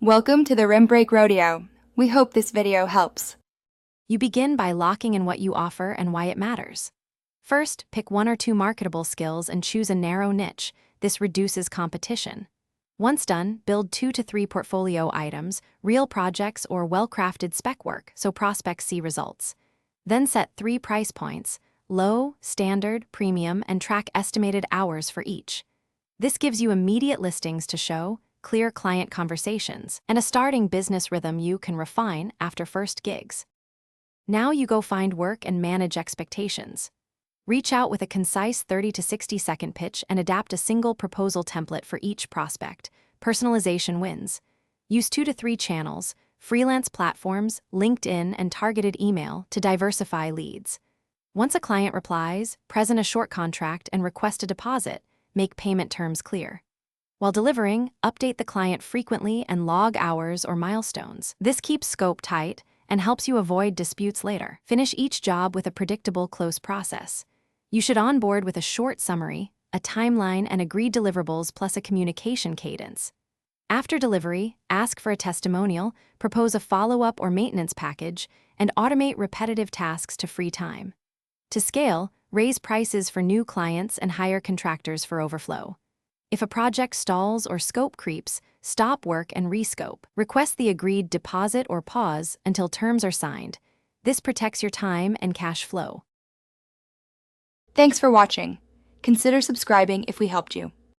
Welcome to the Rim Break Rodeo. We hope this video helps. You begin by locking in what you offer and why it matters. First, pick 1 or 2 marketable skills and choose a narrow niche. This reduces competition. Once done, build 2 to 3 portfolio items, real projects or well-crafted spec work so prospects see results. Then set 3 price points: low, standard, premium, and track estimated hours for each. This gives you immediate listings to show, clear client conversations, and a starting business rhythm you can refine after first gigs. Now you go find work and manage expectations. Reach out with a concise 30 to 60-second pitch and adapt a single proposal template for each prospect. Personalization wins. Use 2 to 3 channels, freelance platforms, LinkedIn, and targeted email to diversify leads. Once a client replies, present a short contract and request a deposit. Make payment terms clear. While delivering, update the client frequently and log hours or milestones. This keeps scope tight and helps you avoid disputes later. Finish each job with a predictable close process. You should onboard with a short summary, a timeline, and agreed deliverables plus a communication cadence. After delivery, ask for a testimonial, propose a follow-up or maintenance package, and automate repetitive tasks to free time. To scale, raise prices for new clients and hire contractors for overflow. If a project stalls or scope creeps, stop work and rescope. Request the agreed deposit or pause until terms are signed. This protects your time and cash flow. Thanks for watching. Consider subscribing if we helped you.